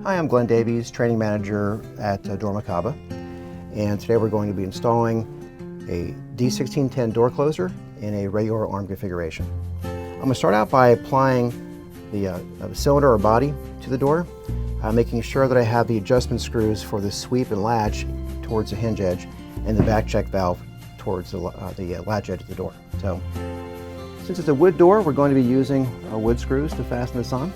Hi, I'm Glenn Davies, Training Manager at dormakaba, and today we're going to be installing a D-1610 door closer in a regular arm configuration. I'm going to start out by applying the cylinder or body to the door, making sure that I have the adjustment screws for the sweep and latch towards the hinge edge and the backtrack valve towards the latch edge of the door. So, since it's a wood door, we're going to be using wood screws to fasten this on.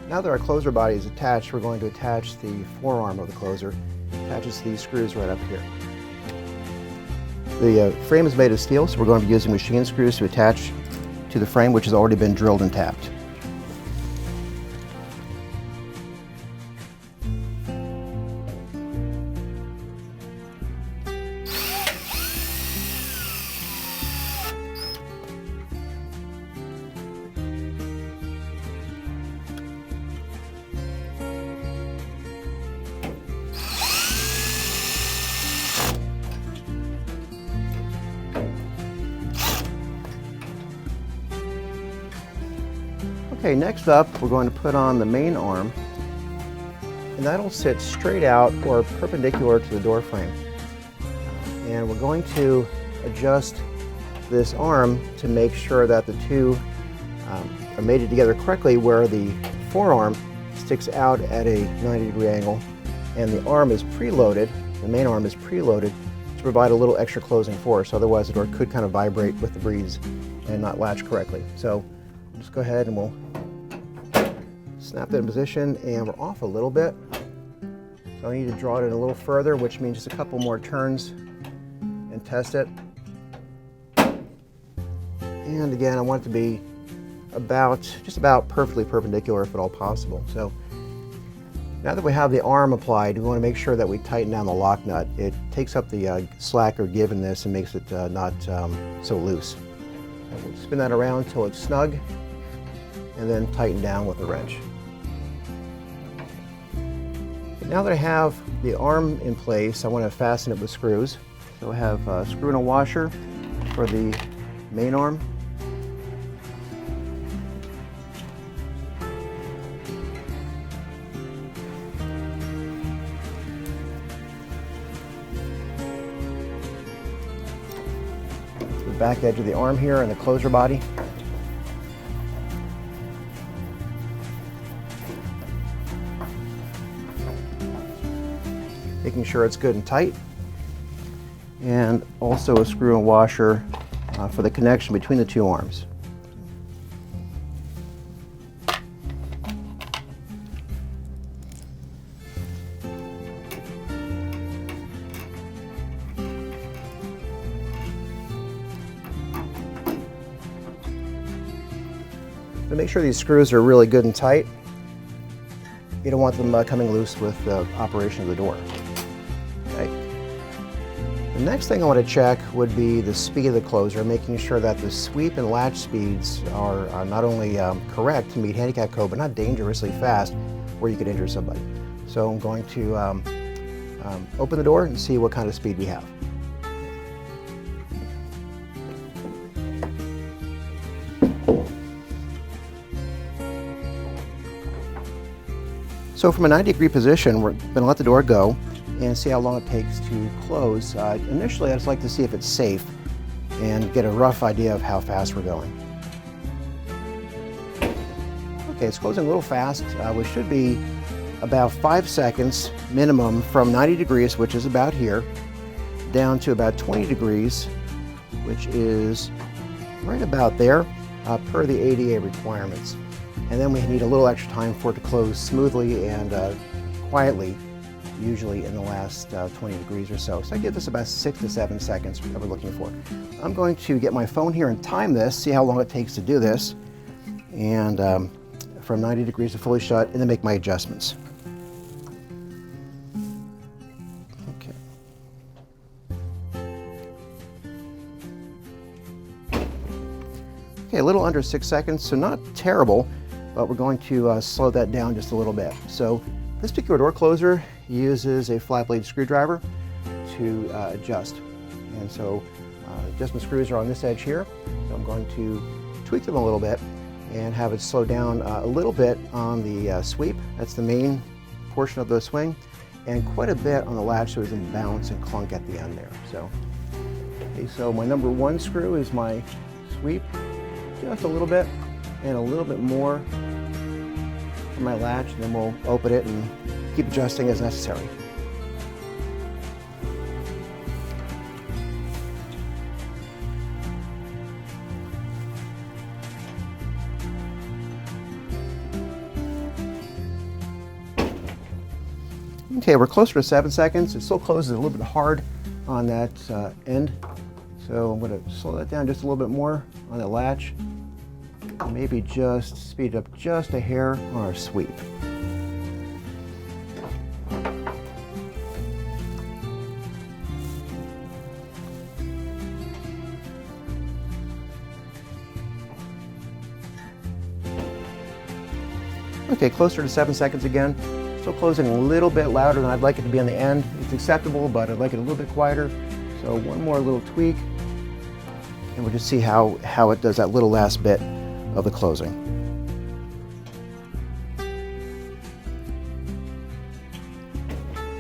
Now that our closer body is attached, we're going to attach the forearm of the closer. It attaches to these screws right up here. The frame is made of steel, so we're going to be using machine screws to attach to the frame, which has already been drilled and tapped. Okay, next up we're going to put on the main arm, and that'll sit straight out or perpendicular to the door frame. And we're going to adjust this arm to make sure that the two are mated together correctly, where the forearm sticks out at a 90-degree angle and the arm is preloaded, the main arm is preloaded to provide a little extra closing force, otherwise the door could kind of vibrate with the breeze and not latch correctly. So we'll just go ahead and we'll snap that in position, and we're off a little bit. So I need to draw it in a little further, which means just a couple more turns and test it. And again, I want it to be just about perfectly perpendicular if at all possible. So now that we have the arm applied, we want to make sure that we tighten down the lock nut. It takes up the slack or give in this and makes it not so loose. We'll spin that around until it's snug, and then tighten down with a wrench. Now that I have the arm in place, I want to fasten it with screws. So I have a screw and a washer for the main arm. The back edge of the arm here and the closer body. Making sure it's good and tight, and also a screw and washer for the connection between the two arms. To make sure these screws are really good and tight, you don't want them coming loose with the operation of the door. Okay. The next thing I want to check would be the speed of the closer, making sure that the sweep and latch speeds are not only correct to meet handicap code, but not dangerously fast where you could injure somebody. So I'm going to open the door and see what kind of speed we have. So from a 90-degree position, we're going to let the door go and see how long it takes to close. Initially, I just like to see if it's safe and get a rough idea of how fast we're going. Okay, it's closing a little fast. We should be about 5 seconds minimum from 90 degrees, which is about here, down to about 20 degrees, which is right about there, per the ADA requirements. And then we need a little extra time for it to close smoothly and quietly, usually in the last 20 degrees or so. So I give this about 6 to 7 seconds that we're looking for. I'm going to get my phone here and time this, see how long it takes to do this, and from 90 degrees to fully shut, and then make my adjustments. Okay, a little under 6 seconds, so not terrible, but we're going to slow that down just a little bit. So this particular door closer uses a flat blade screwdriver to adjust. And so adjustment screws are on this edge here. So I'm going to tweak them a little bit and have it slow down a little bit on the sweep. That's the main portion of the swing, and quite a bit on the latch so it doesn't bounce and clunk at the end there. So, okay, so my number 1 screw is my sweep, just a little bit, and a little bit more for my latch, and then we'll open it and keep adjusting as necessary. Okay, we're closer to 7 seconds. It still closes a little bit hard on that end. So I'm going to slow that down just a little bit more on the latch. Maybe just speed up just a hair on our sweep. Okay, closer to 7 seconds again. Still closing a little bit louder than I'd like it to be on the end. It's acceptable, but I'd like it a little bit quieter. So one more little tweak, and we'll just see how it does that little last bit of the closing.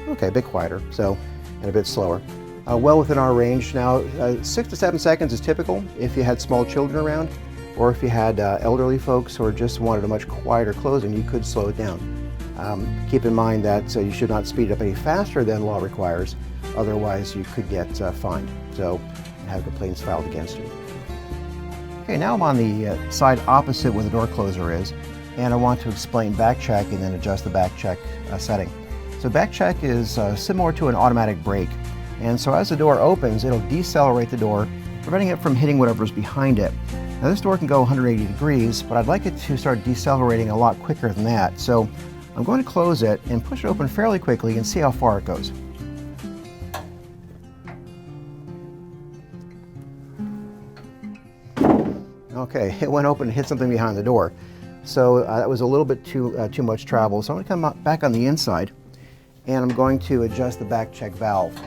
Okay, a bit quieter, so, and a bit slower. Well within our range. Now, 6 to 7 seconds is typical if you had small children around, or if you had elderly folks or just wanted a much quieter closing, you could slow it down. Keep in mind that you should not speed it up any faster than law requires, otherwise you could get fined, so have complaints filed against you. Okay, now I'm on the side opposite where the door closer is, and I want to explain Backtrack and then adjust the Backtrack setting. So Backtrack is similar to an automatic brake, and so as the door opens, it'll decelerate the door, preventing it from hitting whatever's behind it. Now this door can go 180 degrees, but I'd like it to start decelerating a lot quicker than that. So I'm going to close it and push it open fairly quickly and see how far it goes. Okay, it went open and hit something behind the door. So that was a little bit too much travel. So I'm going to come back on the inside, and I'm going to adjust the Backtrack valve.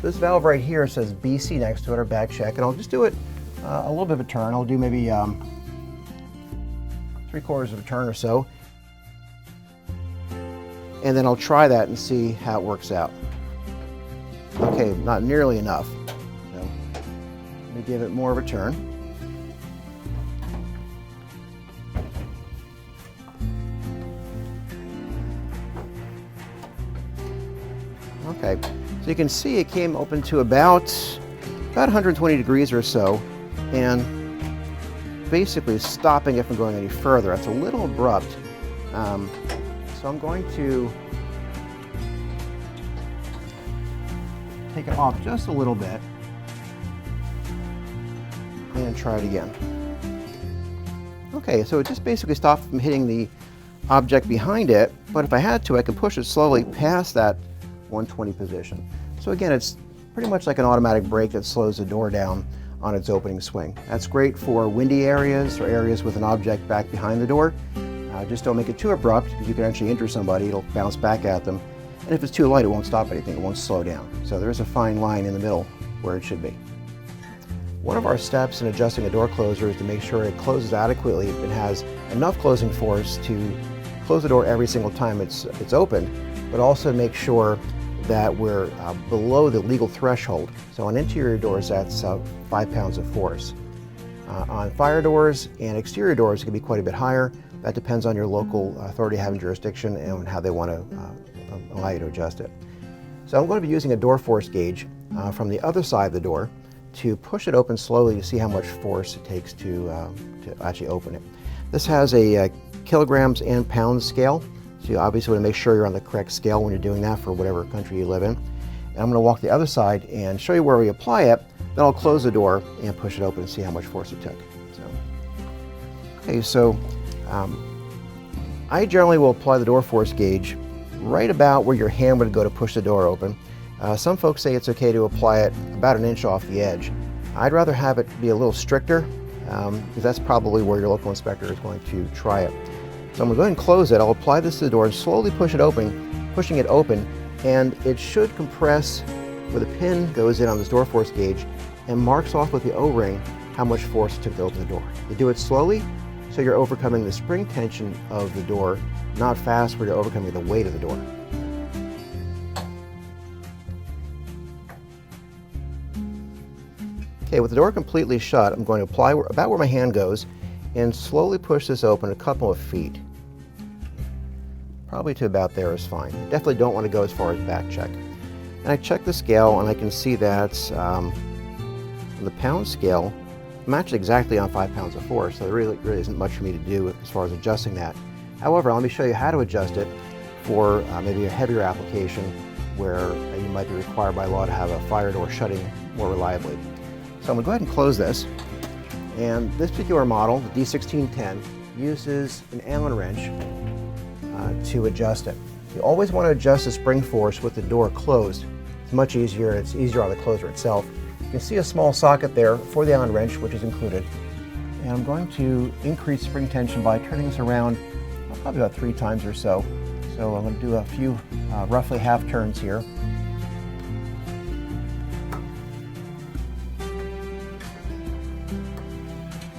This valve right here says BC next to it, or Backtrack, and I'll just do it a little bit of a turn. I'll do maybe 3/4 of a turn or so. And then I'll try that and see how it works out. Okay, not nearly enough. So let me give it more of a turn. Okay, so you can see it came open to about 120 degrees or so, and basically stopping it from going any further. That's a little abrupt. So I'm going to take it off just a little bit and try it again. Okay, so it just basically stopped from hitting the object behind it, but if I had to, I could push it slowly past that 120 position. So again, it's pretty much like an automatic brake that slows the door down on its opening swing. That's great for windy areas or areas with an object back behind the door. Just don't make it too abrupt, because you can actually injure somebody. It'll bounce back at them. And if it's too light, it won't stop anything. It won't slow down. So there is a fine line in the middle where it should be. One of our steps in adjusting a door closer is to make sure it closes adequately and has enough closing force to close the door every single time it's opened, but also make sure that we're below the legal threshold. So on interior doors, that's 5 pounds of force. On fire doors and exterior doors, it can be quite a bit higher. That depends on your local authority having jurisdiction and how they want to allow you to adjust it. So I'm going to be using a door force gauge from the other side of the door to push it open slowly to see how much force it takes to actually open it. This has a kilograms and pounds scale, so you obviously want to make sure you're on the correct scale when you're doing that for whatever country you live in. And I'm going to walk the other side and show you where we apply it, then I'll close the door and push it open and see how much force it took. So I generally will apply the door force gauge right about where your hand would go to push the door open. Some folks say it's okay to apply it about 1 inch off the edge. I'd rather have it be a little stricter because that's probably where your local inspector is going to try it. So I'm going to go ahead and close it. I'll apply this to the door and slowly push it open, pushing it open, and it should compress where the pin goes in on this door force gauge and marks off with the O-ring how much force it took to open the door. You do it slowly so you're overcoming the spring tension of the door, not fast where you're overcoming the weight of the door. Okay, with the door completely shut, I'm going to apply about where my hand goes and slowly push this open a couple of feet. Probably to about there is fine. You definitely don't want to go as far as Backtrack. And I check the scale and I can see that on the pound scale, I'm actually exactly on 5 pounds of force, so there really isn't much for me to do as far as adjusting that. However, let me show you how to adjust it for maybe a heavier application where you might be required by law to have a fire door shutting more reliably. So I'm going to go ahead and close this. And this particular model, the D-1610, uses an Allen wrench to adjust it. You always want to adjust the spring force with the door closed. It's much easier, and it's easier on the closer itself. You can see a small socket there for the Allen wrench, which is included. And I'm going to increase spring tension by turning this around probably about 3 times or so. So I'm going to do a few roughly half turns here.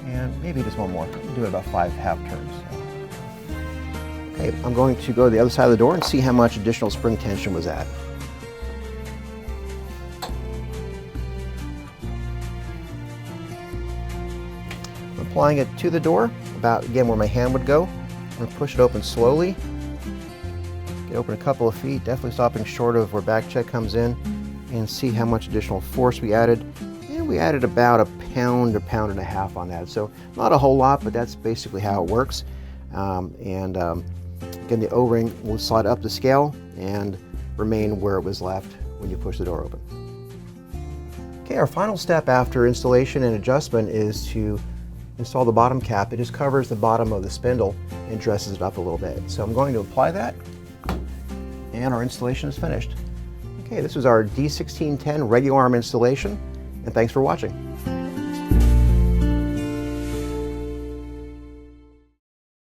And maybe just one more. Do it about 5 half turns. Okay, I'm going to go to the other side of the door and see how much additional spring tension was added. I'm applying it to the door, about again where my hand would go. I'm going to push it open slowly. Get open a couple of feet, definitely stopping short of where Backtrack comes in, and see how much additional force we added. And we added about a pound or pound and a half on that. So not a whole lot, but that's basically how it works. Again, the O-ring will slide up the scale and remain where it was left when you push the door open. Okay, our final step after installation and adjustment is to install the bottom cap. It just covers the bottom of the spindle and dresses it up a little bit. So I'm going to apply that, and our installation is finished. Okay, this was our D-1610 regular arm installation, and thanks for watching.